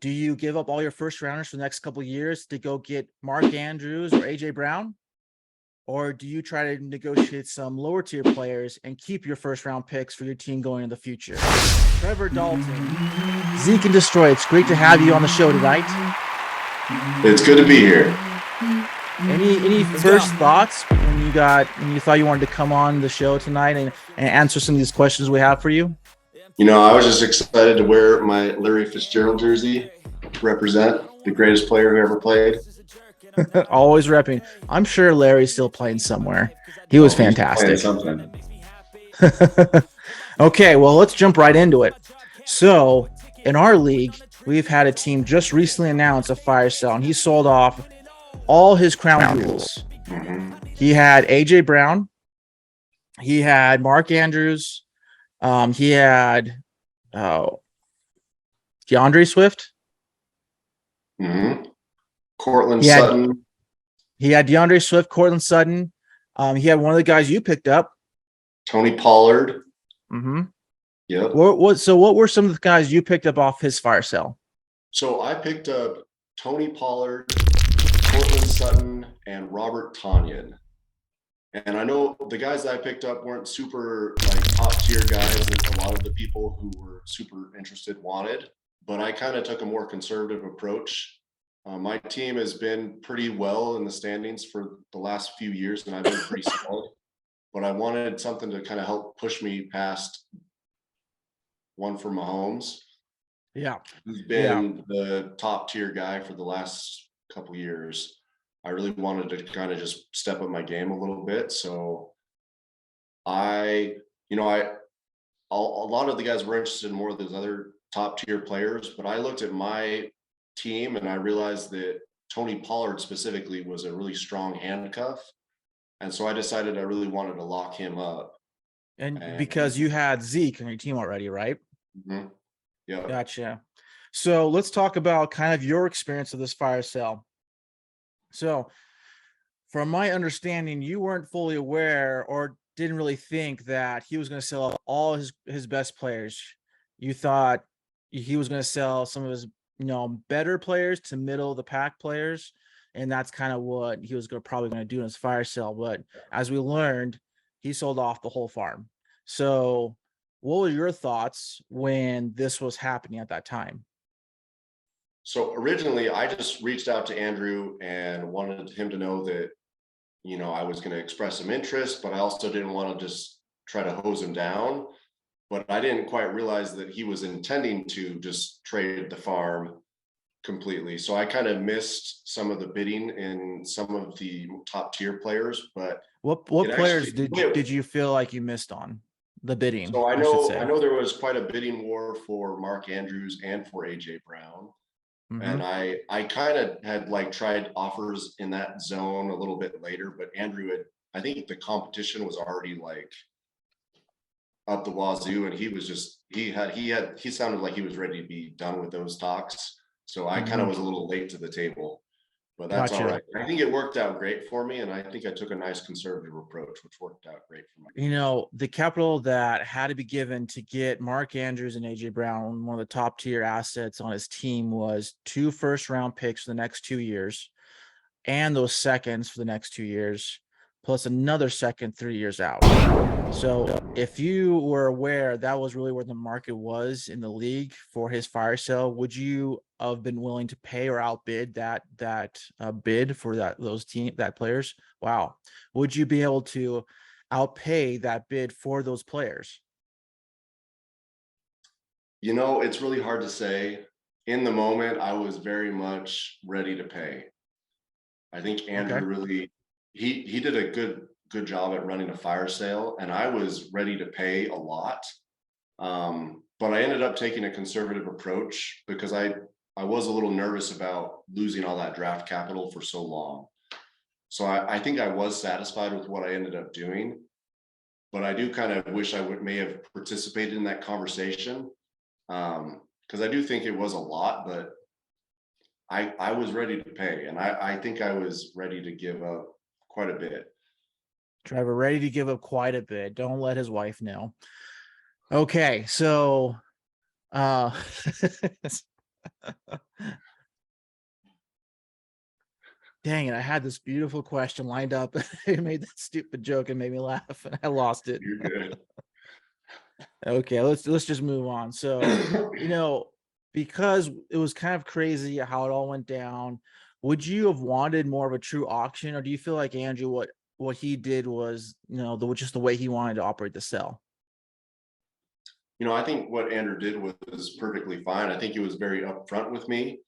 Do you give up all your first rounders for the next couple of years to go get Mark Andrews or AJ Brown? Or do you try to negotiate some lower tier players and keep your first round picks for your team going in the future? Trevor Dalton, Zeke and Destroy. It's great to have you on the show tonight. It's good to be here. Any first thoughts when you thought you wanted to come on the show tonight and answer some of these questions we have for you? I was just excited to wear my Larry Fitzgerald jersey, represent the greatest player who ever played. Always repping. I'm sure Larry's still playing somewhere. He was fantastic. Okay, well, let's jump right into it. So, in our league, we've had a team just recently announce a fire sale, and he sold off all his crown jewels. Mm-hmm. He had AJ Brown. He had Mark Andrews. He had DeAndre Swift. Mm-hmm. Cortland Sutton. He had DeAndre Swift, Cortland Sutton. He had one of the guys you picked up, Tony Pollard. Mm-hmm. Yep. What were some of the guys you picked up off his fire sale? So I picked up Tony Pollard, Cortland Sutton, and Robert Tonyan. And I know the guys that I picked up weren't super top tier guys that a lot of the people who were super interested wanted, but I kind of took a more conservative approach. My team has been pretty well in the standings for the last few years, and I've been pretty solid. But I wanted something to kind of help push me past one for Mahomes. Yeah, Who's been the top tier guy for the last couple years. I really wanted to kind of just step up my game a little bit. So a lot of the guys were interested in more of those other top tier players, but I looked at my team and I realized that Tony Pollard specifically was a really strong handcuff. And so I decided I really wanted to lock him up. And because you had Zeke on your team already, right? Mm-hmm. Yeah. Gotcha. So let's talk about kind of your experience of this fire sale. So from my understanding, you weren't fully aware or didn't really think that he was going to sell off all his best players. You thought he was going to sell some of his better players to middle of the pack players, and that's kind of what he was probably going to do in his fire sale. But as we learned, he sold off the whole farm. So what were your thoughts when this was happening at that time? So originally I just reached out to Andrew and wanted him to know that I was going to express some interest, but I also didn't want to just try to hose him down. But I didn't quite realize that he was intending to just trade the farm completely. So I kind of missed some of the bidding in some of the top tier players. But what players did you feel like you missed on the bidding? So I know there was quite a bidding war for Mark Andrews and for AJ Brown. Mm-hmm. And I kind of had tried offers in that zone a little bit later, but I think the competition was already up the wazoo, and he sounded like he was ready to be done with those talks. So I kind of was a little late to the table, but that's all right. I think it worked out great for me, and I think I took a nice conservative approach, which worked out great for me. The capital that had to be given to get Mark Andrews and AJ Brown, one of the top tier assets on his team, was 2 first-round picks for the next 2 years, and those seconds for the next 2 years, plus another second 3 years out. So if you were aware that was really where the market was in the league for his fire sale, would you have been willing to pay or outbid that bid for those players? Wow. Would you be able to outpay that bid for those players? It's really hard to say. In the moment, I was very much ready to pay. I think Andrew really he did a good job at running a fire sale, and I was ready to pay a lot. But I ended up taking a conservative approach because I was a little nervous about losing all that draft capital for so long. So I think I was satisfied with what I ended up doing, but I do kind of wish I may have participated in that conversation, because I do think it was a lot, but I was ready to pay, and I think I was ready to give up quite a bit. Trevor, ready to give up quite a bit. Don't let his wife know. Okay, so Dang it, I had this beautiful question lined up. It made that stupid joke and made me laugh, and I lost it. You're good. Okay, let's just move on. So, you know, because it was kind of crazy how it all went down, would you have wanted more of a true auction, or do you feel like Andrew, what he did was, just the way he wanted to operate the sell? I think what Andrew did was perfectly fine. I think he was very upfront with me.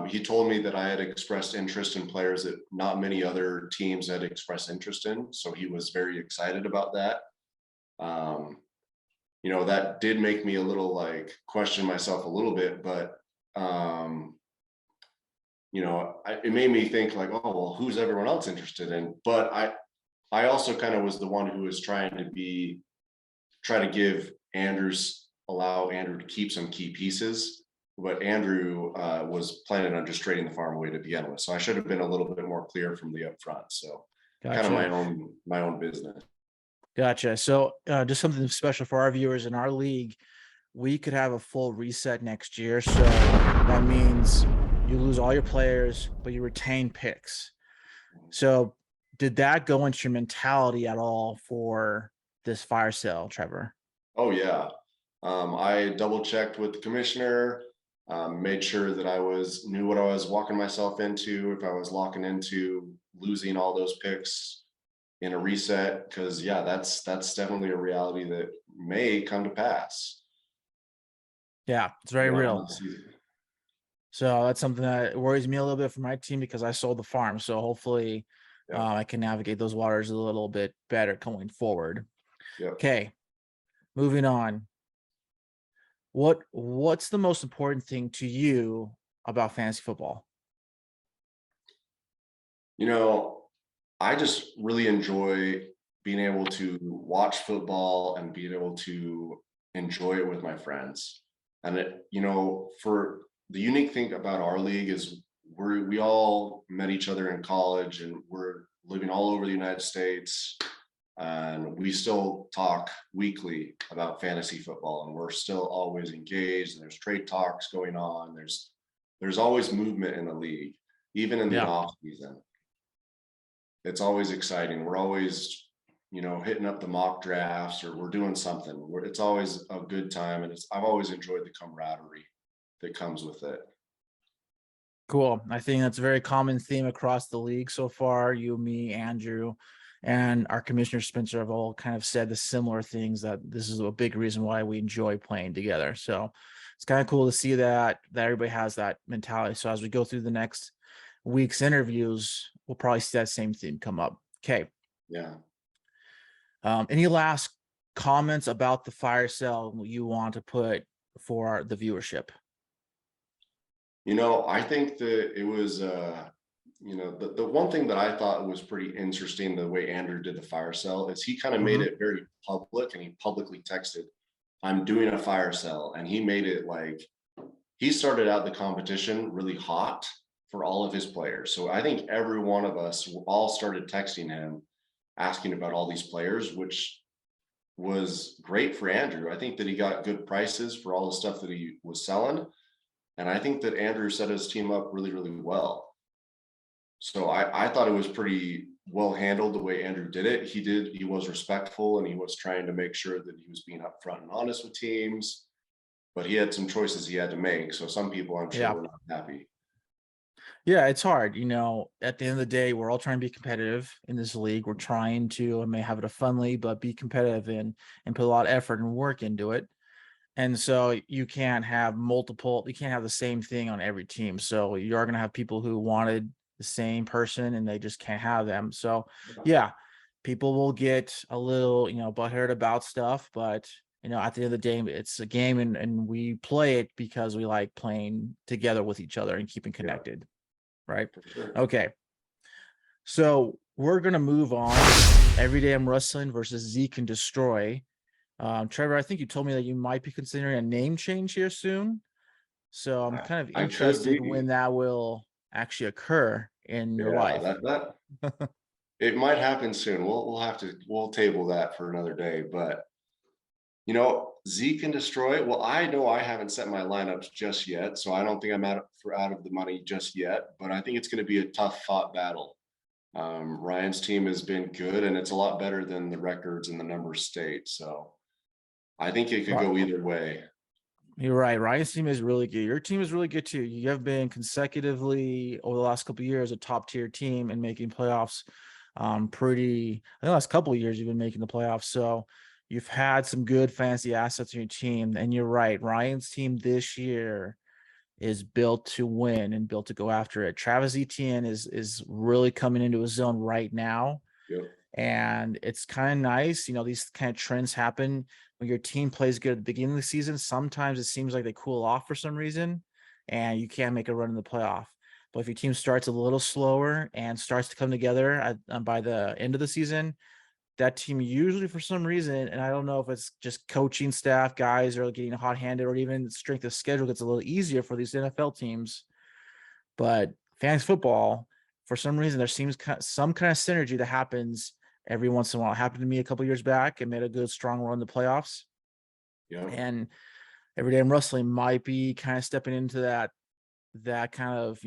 He told me that I had expressed interest in players that not many other teams had expressed interest in. So he was very excited about that. Um, that did make me a little like question myself a little bit, but it made me think like, oh, well, who's everyone else interested in? But I also kind of was the one who was try to allow Andrew to keep some key pieces. But Andrew was planning on just trading the farm away to begin with. So I should have been a little bit more clear from the upfront. So kind of Gotcha. my own business. Gotcha. So, just something special for our viewers in our league, we could have a full reset next year. So that means you lose all your players, but you retain picks. So, did that go into your mentality at all for this fire sale, Trevor? Oh yeah. I double checked with the commissioner, made sure that knew what I was walking myself into, if I was locking into losing all those picks in a reset, because yeah, that's definitely a reality that may come to pass. Yeah, it's very real. Season. So that's something that worries me a little bit for my team because I sold the farm. So hopefully, Yep. I can navigate those waters a little bit better going forward. Yep. Okay, moving on. What's the most important thing to you about fantasy football? I just really enjoy being able to watch football and being able to enjoy it with my friends. And for the unique thing about our league is we all met each other in college and we're living all over the United States, and we still talk weekly about fantasy football, and we're still always engaged, and there's trade talks going on. There's always movement in the league, even in the off season. It's always exciting. We're always, hitting up the mock drafts, or we're doing something. It's always a good time, and I've always enjoyed the camaraderie that comes with it. Cool. I think that's a very common theme across the league so far. You, me, Andrew, and our commissioner Spencer have all kind of said the similar things, that this is a big reason why we enjoy playing together. So it's kind of cool to see that everybody has that mentality. So as we go through the next week's interviews, we'll probably see that same theme come up. Okay. Yeah. Any last comments about the fire sale you want to put for the viewership? I think that it was, the one thing that I thought was pretty interesting, the way Andrew did the fire sale, is he kind of made it very public, and he publicly texted, "I'm doing a fire sale." And he made it like he started out the competition really hot for all of his players. So I think every one of us all started texting him, asking about all these players, which was great for Andrew. I think that he got good prices for all the stuff that he was selling. And I think that Andrew set his team up really, really well. So I thought it was pretty well handled the way Andrew did it. He was respectful, and he was trying to make sure that he was being upfront and honest with teams, but he had some choices he had to make. So some people, I'm sure, were not happy. Yeah, it's hard. At the end of the day, we're all trying to be competitive in this league. We're trying to, I may have it a fun league, but be competitive and put a lot of effort and work into it. And so you can't have the same thing on every team. So you're going to have people who wanted the same person and they just can't have them. So yeah, people will get a little, butthurt about stuff, but at the end of the day, it's a game, and we play it because we like playing together with each other and keeping connected. Right. Sure. Okay. So we're going to move on. Every day I'm wrestling versus Zeke and Destroy. Trevor, I think you told me that you might be considering a name change here soon. So I'm kind of interested when that will actually occur in your life. That it might happen soon. We'll table that for another day. But Zeke can destroy. Well, I know I haven't set my lineups just yet, so I don't think I'm out of the money just yet. But I think it's going to be a tough fought battle. Ryan's team has been good, and it's a lot better than the records and the numbers state. So I think it could Right. go either way. You're right. Ryan's team is really good. Your team is really good too. You have been consecutively over the last couple of years a top tier team and making playoffs. Pretty. I think the last couple of years you've been making the playoffs. So you've had some good fantasy assets in your team. And you're right. Ryan's team this year is built to win and built to go after it. Travis Etienne is really coming into his zone right now. Yep. And it's kind of nice, these kind of trends happen when your team plays good at the beginning of the season. Sometimes it seems like they cool off for some reason and you can't make a run in the playoff. But if your team starts a little slower and starts to come together by the end of the season, that team usually for some reason, and I don't know if it's just coaching staff, guys are getting hot-handed, or even strength of schedule gets a little easier for these NFL teams. But fantasy football, for some reason, there seems some kind of synergy that happens every once in a while. It happened to me a couple years back and made a good, strong run in the playoffs. Yeah. And Everyday I'm Wrestling might be kind of stepping into that kind of,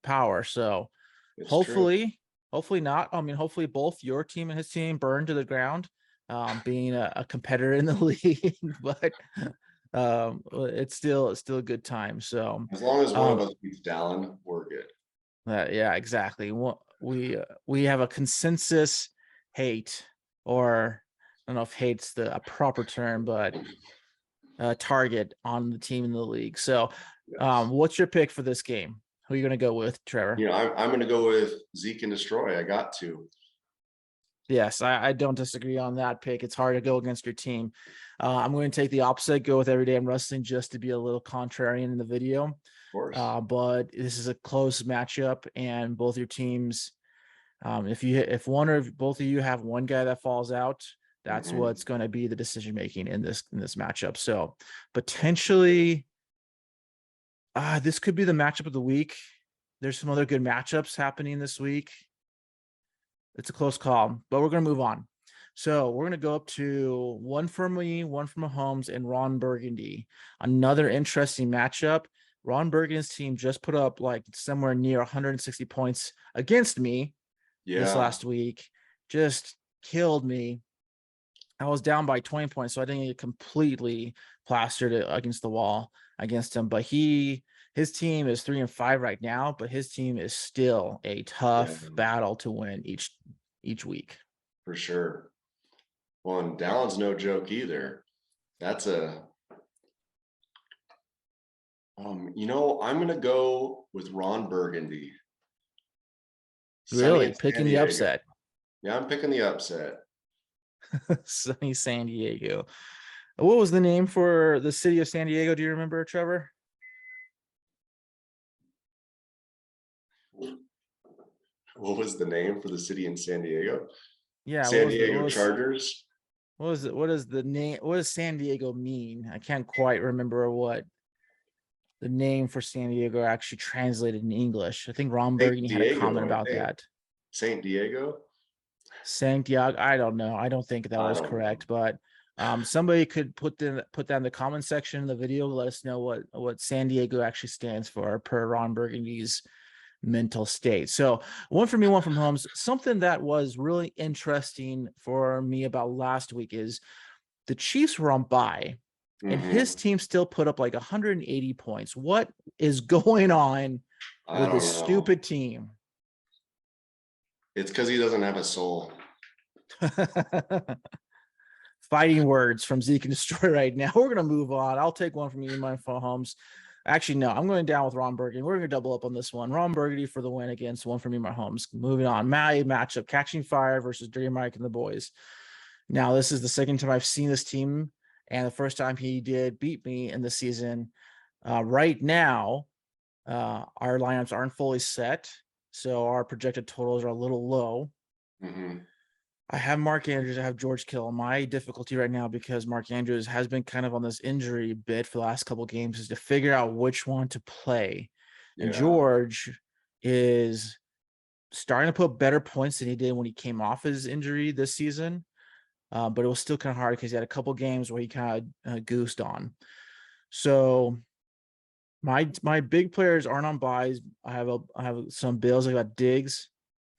power. So It's hopefully, true. hopefully not. I mean, hopefully both your team and his team burn to the ground, being a competitor in the league, but it's still a good time. So As long as one of um, us beats Dallin, we're good. yeah, exactly. We have a consensus hate, or I don't know if hate's a proper term, but target on the team in the league. So, Yes. what's your pick for this game? Who are you going to go with, Trevor? I'm going to go with Zeke and Destroy. I got to. Yes, I don't disagree on that pick. It's hard to go against your team. I'm going to take the opposite, go with Everyday I'm Wrestling just to be a little contrarian in the video. Of course. But this is a close matchup, and both your teams, if one or both of you have one guy that falls out, that's Mm-hmm. what's going to be the decision making in this matchup. So potentially, this could be the matchup of the week. There's some other good matchups happening this week. It's a close call, but we're going to move on. So we're going to go up to one for me, one for Mahomes, and Ron Burgundy. Another interesting matchup. Ron Burgundy's team just put up like somewhere near 160 points against me this Yeah. last week. Just killed me. I was down by 20 points, so I didn't get completely plastered against the wall against him. But his team is 3-5 right now, but his team is still a Yeah. tough battle to win each week. For sure. Well, and Dallin's no joke either. That's I'm going to go with Ron Burgundy. Sunny Really in San picking the Diego. upset. Yeah, I'm picking the upset. Sunny San Diego. What was the name for the city of San Diego? Do you remember, Trevor? What was the name for the city in San Diego? Yeah, San Diego Chargers. what was it? What is the name? What does San Diego mean? I can't quite remember what the name for San Diego actually translated in English. I think Ron St. Burgundy had a comment Diego, I about think. that. St. Diego? Santiago, I don't know. I don't think that I was don't know. correct, but somebody could put that in the comment section in the video. Let us know what San Diego actually stands for per Ron Burgundy's mental state. So one for me, one from Holmes. Something that was really interesting for me about last week is the Chiefs were on bye, and his Mm-hmm. team still put up like 180 points. What is going on I with this don't know. stupid team? It's because he doesn't have a soul. Fighting words from Zeke and Destroy right now. We're going to move on. I'll take one from you, my Holmes. Actually, no, I'm going down with Ron Burgundy. We're going to double up on this one. Ron Burgundy for the win against one from me, my Holmes. Moving on. My matchup, Catching Fire versus Dirty Mike and the boys. Now, this is the second time I've seen this team, and the first time he did beat me in the season. Right now, our lineups aren't fully set, so our projected totals are a little low. Mm-hmm. I have Mark Andrews. I have George Kittle. My difficulty right now, because Mark Andrews has been kind of on this injury bit for the last couple of games, is to figure out which one to play. And Yeah. George is starting to put better points than he did when he came off his injury this season. but it was still kind of hard because he had a couple games where he kind of goosed on. So my big players aren't on buys. I have some bills. I got Diggs.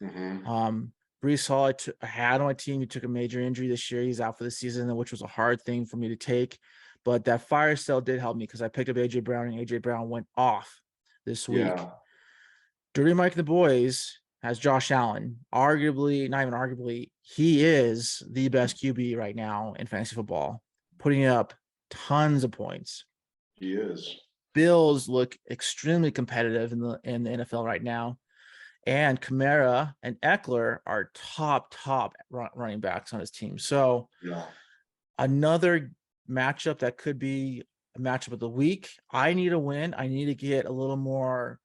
Brees Hall, I had on my team. He took a major injury this year. He's out for the season, which was a hard thing for me to take. But that fire sale did help me because I picked up AJ Brown, and AJ Brown went off this week. Yeah. Dirty Mike and the boys has Josh Allen. Arguably, not even arguably, he is the best QB right now in fantasy football, putting up tons of points. He is. Bills look extremely competitive in the NFL right now. And Kamara and Eckler are top running backs on his team. So Yeah. another matchup that could be a matchup of the week. I need a win. I need to get a little more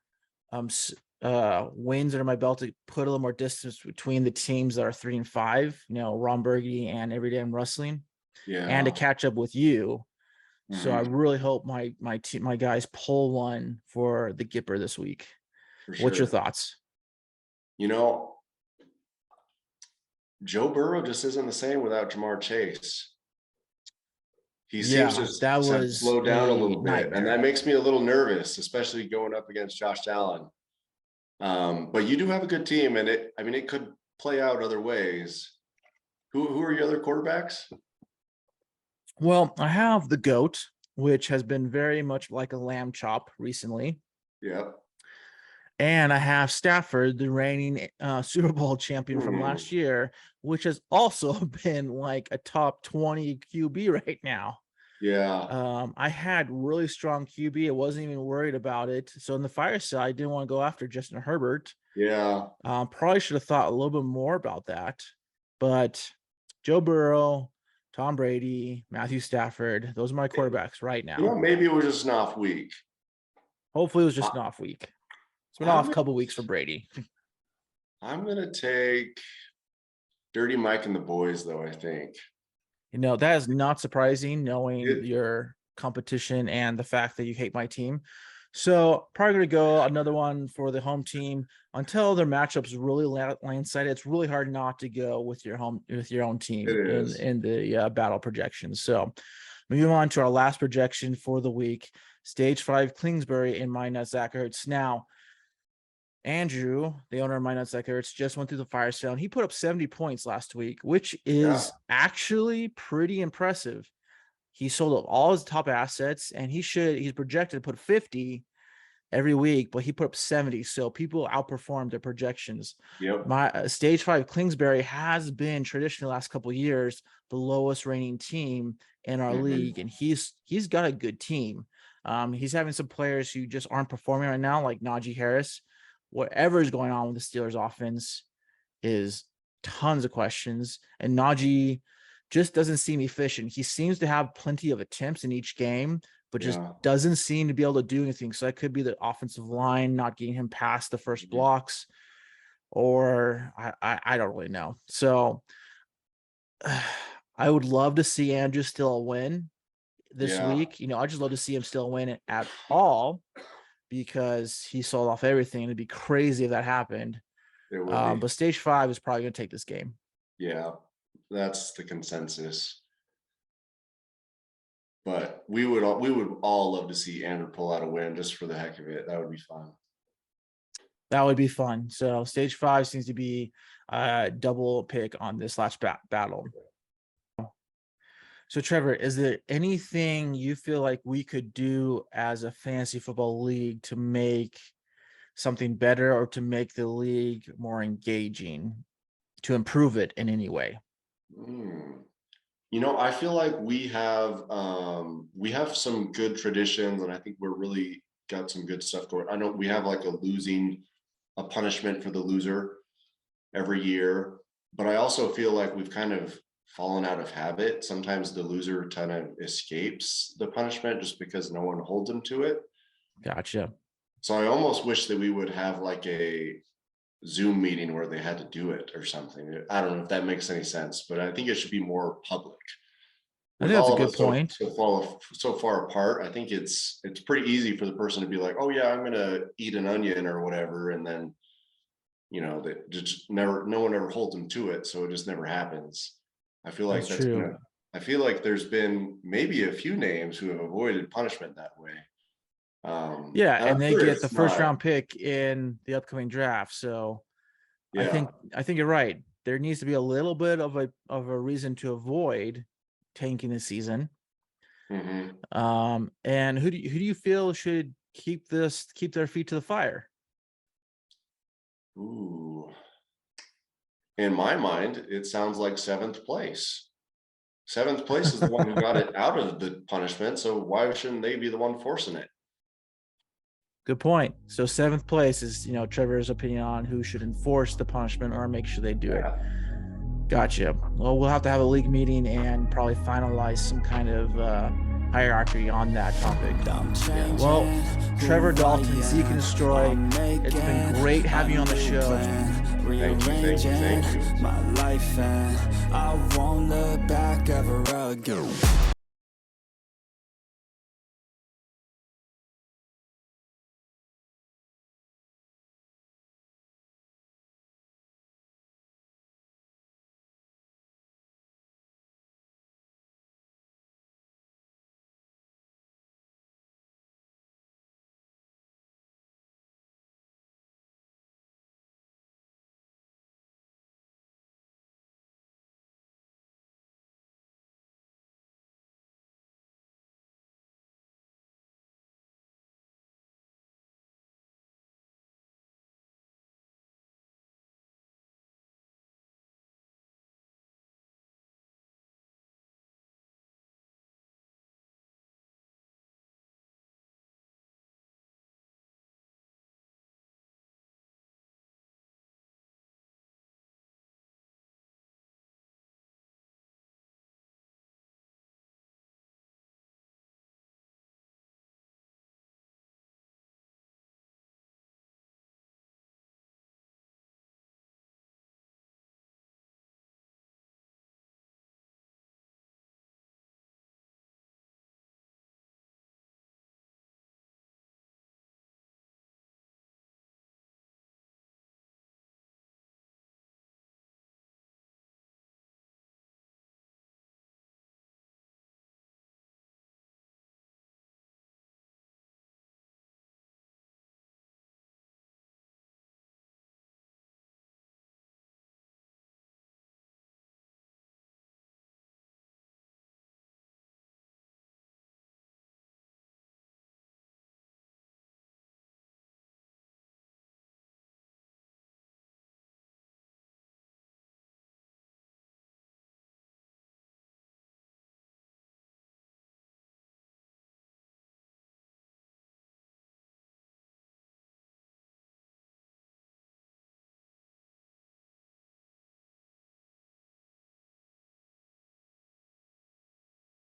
wins under my belt to put a little more distance between the teams that are 3 and 5, Ron Burgundy and Everyday I'm Wrestling, and to catch up with you. So I really hope my guys pull one for the Gipper this week. What's your thoughts? Joe Burrow just isn't the same without Jamar Chase. He seems to slow down a little bit, and that makes me a little nervous, especially going up against Josh Allen. But you do have a good team, and it could play out other ways. Who are your other quarterbacks? Well, I have the GOAT, which has been very much like a lamb chop recently. Yep. And I have Stafford, the reigning Super Bowl champion from last year, which has also been like a top 20 QB right now. Yeah. I had really strong QB. I wasn't even worried about it. So in the fire side, I didn't want to go after Justin Herbert. Yeah. Probably should have thought a little bit more about that. But Joe Burrow, Tom Brady, Matthew Stafford, those are my quarterbacks right now. Maybe it was just an off week. Hopefully it was just an off week. It's been off a couple weeks for Brady. I'm going to take Dirty Mike and the boys, though, I think. That is not surprising, knowing your competition and the fact that you hate my team. So probably going to go another one for the home team until their matchups really landslide. It's really hard not to go with your own team in the battle projections. So moving on to our last projection for the week, Stage 5 Kingsbury and My Nuts Zach Ertz. Now, Andrew, the owner of My Nuts Zach Ertz, just went through the fire sale, and he put up 70 points last week, which is actually pretty impressive. He sold up all his top assets, and he's projected to put 50 every week, but he put up 70. So people outperformed their projections. Yep. My Stage 5 Kingsbury has been traditionally the last couple of years the lowest reigning team in our league, and he's got a good team. He's having some players who just aren't performing right now, like Najee Harris. Whatever is going on with the Steelers offense is tons of questions, and Najee just doesn't seem efficient. He seems to have plenty of attempts in each game, but just doesn't seem to be able to do anything. So that could be the offensive line not getting him past the first blocks, or I don't really know. So I would love to see Andrew still win this week. I just love to see him still win at all, because he sold off everything. It'd be crazy if that happened. But Stage 5 is probably going to take this game. Yeah, that's the consensus. But we would all love to see Andrew pull out a win just for the heck of it. That would be fun. That would be fun. So Stage 5 seems to be a double pick on this last battle. So Trevor, is there anything you feel like we could do as a fantasy football league to make something better, or to make the league more engaging, to improve it in any way? I feel like we have some good traditions, and I think we're really got some good stuff going. I know we have like a punishment for the loser every year, but I also feel like we've kind of fallen out of habit. Sometimes the loser kind of escapes the punishment just because no one holds them to it. Gotcha. So I almost wish that we would have like a Zoom meeting where they had to do it or something. I don't know if that makes any sense, but I think it should be more public. I think that's a good point. So far apart, I think it's pretty easy for the person to be like, oh yeah, I'm gonna eat an onion or whatever, and then that just no one ever holds them to it, so it just never happens. I feel like That's true. I feel like there's been maybe a few names who have avoided punishment that way. Yeah, And and I'm they sure get the it's first not, round pick in the upcoming draft. So I yeah. think I think you're right. There needs to be a little bit of a reason to avoid tanking the season. Mhm. And who do you feel should keep their feet to the fire? Ooh. In my mind, it sounds like seventh place. Seventh place is the one who got it out of the punishment, so why shouldn't they be the one forcing it? Good point. So seventh place is, Trevor's opinion on who should enforce the punishment or make sure they do it. Yeah. Gotcha. Well, we'll have to have a league meeting and probably finalize some kind of hierarchy on that topic. Yeah. Well, Trevor Dalton, Zeke and Destroy, it's been great having you on the show. Thank you. My life, and I won't look back ever again.